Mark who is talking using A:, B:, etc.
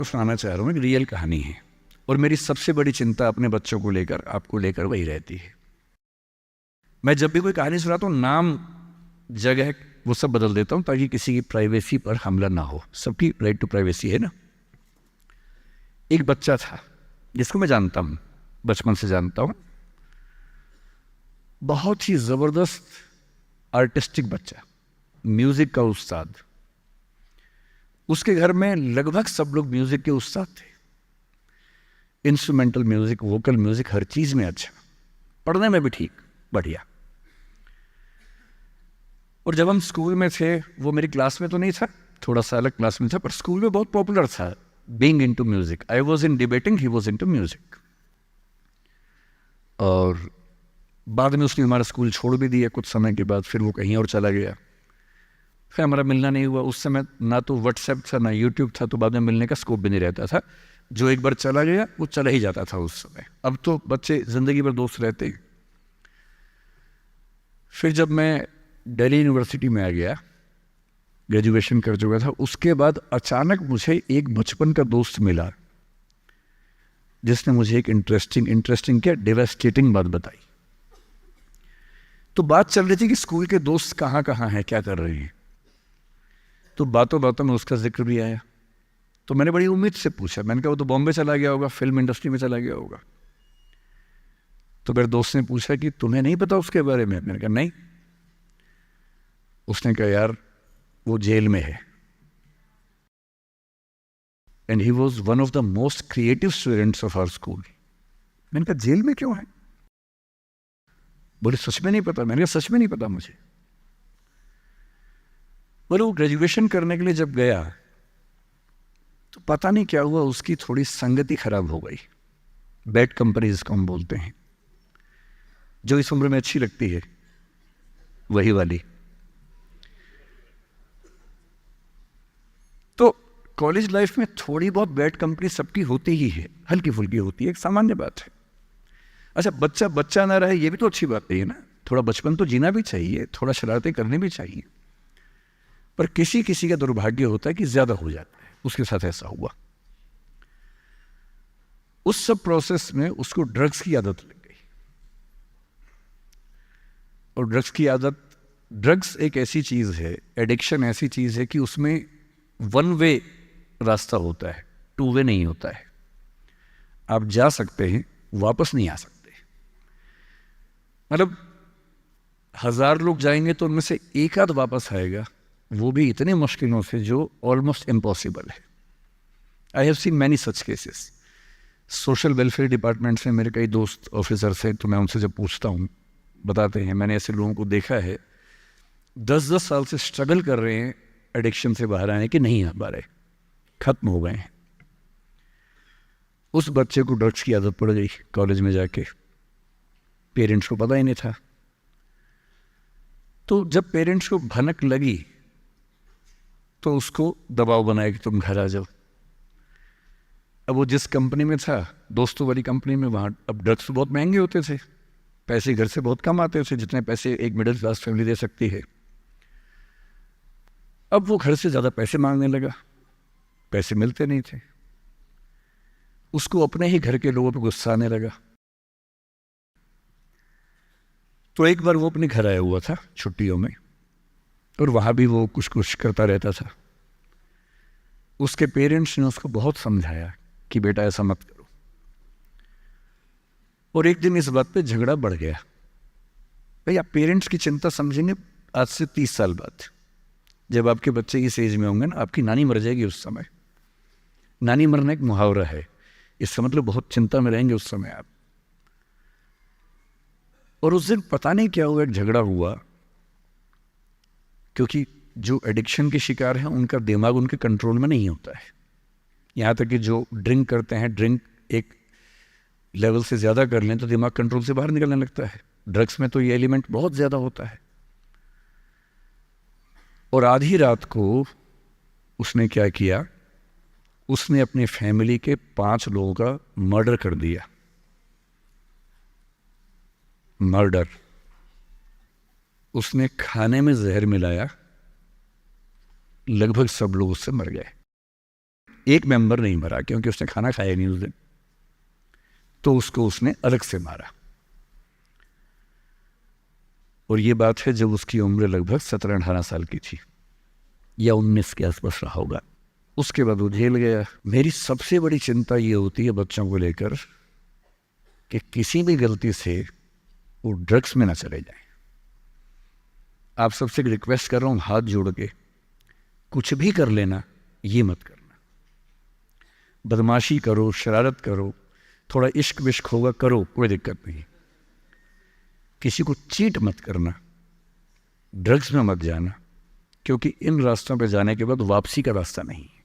A: सुनाना चाह रहा हूँ, एक रियल कहानी है और मेरी सबसे बड़ी चिंता अपने बच्चों को लेकर, आपको लेकर वही रहती है। मैं जब भी कोई कहानी सुनाता हूँ, नाम, जगह, वो सब बदल देता हूँ ताकि किसी की प्राइवेसी पर हमला ना हो। सबकी राइट टू प्राइवेसी है ना। एक बच्चा था जिसको मैं जानता हूँ, बचपन से जानता हूँ, बहुत ही ज़बरदस्त आर्टिस्टिक बच्चा, म्यूज़िक का उस्ताद। उसके घर में लगभग सब लोग म्यूज़िक के उस्ताद थे। इंस्ट्रूमेंटल म्यूज़िक, वोकल म्यूज़िक, हर चीज़ में अच्छा, पढ़ने में भी ठीक, बढ़िया। और जब हम स्कूल में थे, वो मेरी क्लास में तो नहीं था, थोड़ा सा अलग क्लास में था, पर स्कूल में बहुत पॉपुलर था, being into music. I was in debating, he was into music. और बाद में उसने हमारा स्कूल छोड़ भी दिया कुछ समय के बाद, फिर वो कहीं और चला गया, फिर हमारा मिलना नहीं हुआ। उस समय ना तो व्हाट्सएप था ना यूट्यूब था, तो बाद में मिलने का स्कोप भी नहीं रहता था। जो एक बार चला गया वो चला ही जाता था उस समय। अब तो बच्चे ज़िंदगी भर दोस्त रहते हैं। फिर जब मैं दिल्ली यूनिवर्सिटी में आ गया, ग्रेजुएशन कर चुका था, उसके बाद अचानक मुझे एक बचपन का दोस्त मिला जिसने मुझे एक इंटरेस्टिंग क्या, डेवास्टेटिंग बात बताई। तो बात चल रही थी कि स्कूल के दोस्त कहाँ कहाँ हैं, क्या कर रहे हैं। तो बातों बातों में उसका जिक्र भी आया। तो मैंने बड़ी उम्मीद से पूछा, मैंने कहा वो तो बॉम्बे चला गया होगा, फिल्म इंडस्ट्री में चला गया होगा। तो मेरे दोस्त ने पूछा कि तुम्हें नहीं पता उसके बारे में? मैंने कहा नहीं। उसने कहा यार वो जेल में है, and he was one of the most creative students of our school. मैंने कहा जेल में क्यों है? बोले सच में नहीं पता। मैंने कहा सच में नहीं पता मुझे। बोले वो ग्रेजुएशन करने के लिए जब गया तो पता नहीं क्या हुआ, उसकी थोड़ी संगति खराब हो गई। बैड कंपनी जिसको हम बोलते हैं, जो इस उम्र में अच्छी लगती है, वही वाली। तो कॉलेज लाइफ में थोड़ी बहुत बैड कंपनी सबकी होती ही है, हल्की फुल्की होती है, एक सामान्य बात है। अच्छा, बच्चा बच्चा ना रहे ये भी तो अच्छी बात है ना। थोड़ा बचपन तो जीना भी चाहिए, थोड़ा शरारतें करनी भी चाहिए। पर किसी किसी का दुर्भाग्य होता है कि ज्यादा हो जाता है। उसके साथ ऐसा हुआ। उस सब प्रोसेस में उसको ड्रग्स की आदत लग गई। और ड्रग्स एक ऐसी चीज है, एडिक्शन ऐसी चीज है कि उसमें वन वे रास्ता होता है, टू वे नहीं होता है। आप जा सकते हैं, वापस नहीं आ सकते। मतलब 1000 लोग जाएंगे तो उनमें से एक आध वापस आएगा, वो भी इतने मुश्किलों से जो ऑलमोस्ट इम्पॉसिबल है। I have seen many such cases. Social welfare department से मेरे कई दोस्त ऑफिसर हैं, तो मैं उनसे जब पूछता हूँ, बताते हैं मैंने ऐसे लोगों को देखा है 10-10 साल से स्ट्रगल कर रहे हैं एडिक्शन से बाहर आने के, नहीं आ पा रहे, खत्म हो गए हैं। उस बच्चे को ड्रग्स की आदत पड़ गई कॉलेज में जाके, पेरेंट्स को पता ही नहीं था। तो जब पेरेंट्स को भनक लगी तो उसको दबाव बनाया कि तुम घर आ जाओ। अब वो जिस कंपनी में था, दोस्तों वाली कंपनी में, वहाँ अब ड्रग्स तो बहुत महंगे होते थे, पैसे घर से बहुत कम आते थे, जितने पैसे एक मिडिल क्लास फैमिली दे सकती है। अब वो घर से ज़्यादा पैसे मांगने लगा, पैसे मिलते नहीं थे। उसको अपने ही घर के लोगों पर गुस्सा आने लगा। तो एक बार वो अपने घर आया हुआ था छुट्टियों में, और वहाँ भी वो कुछ कुछ करता रहता था। उसके पेरेंट्स ने उसको बहुत समझाया कि बेटा ऐसा मत करो। और एक दिन इस बात पे झगड़ा बढ़ गया। भाई आप पेरेंट्स की चिंता समझेंगे आज से 30 साल बाद, जब आपके बच्चे इस एज में होंगे ना, आपकी नानी मर जाएगी उस समय। नानी मरना एक मुहावरा है, इसका मतलब बहुत चिंता में रहेंगे उस समय आप। और उस दिन पता नहीं क्या हुआ, एक झगड़ा हुआ, क्योंकि जो एडिक्शन के शिकार हैं उनका दिमाग उनके कंट्रोल में नहीं होता है। यहाँ तक कि जो ड्रिंक करते हैं, ड्रिंक एक लेवल से ज़्यादा कर लें तो दिमाग कंट्रोल से बाहर निकलने लगता है। ड्रग्स में तो ये एलिमेंट बहुत ज़्यादा होता है। और आधी रात को उसने क्या किया, उसने अपनी फैमिली के 5 लोगों का मर्डर कर दिया। मर्डर। उसने खाने में जहर मिलाया, लगभग सब लोग उससे मर गए। एक मेंबर नहीं मरा क्योंकि उसने खाना खाया नहीं उस दिन, तो उसको उसने अलग से मारा। और ये बात है जब उसकी उम्र लगभग 17-18 साल की थी या 19 के आसपास रहा होगा। उसके बाद वो जेल गया। मेरी सबसे बड़ी चिंता ये होती है बच्चों को लेकर कि किसी भी गलती से वो ड्रग्स में ना चले जाएं। आप सबसे रिक्वेस्ट कर रहा हूँ हाथ जोड़ के, कुछ भी कर लेना, ये मत करना। बदमाशी करो, शरारत करो, थोड़ा इश्क विश्क होगा करो, कोई दिक्कत नहीं। किसी को चीट मत करना, ड्रग्स में मत जाना, क्योंकि इन रास्तों पे जाने के बाद वापसी का रास्ता नहीं है।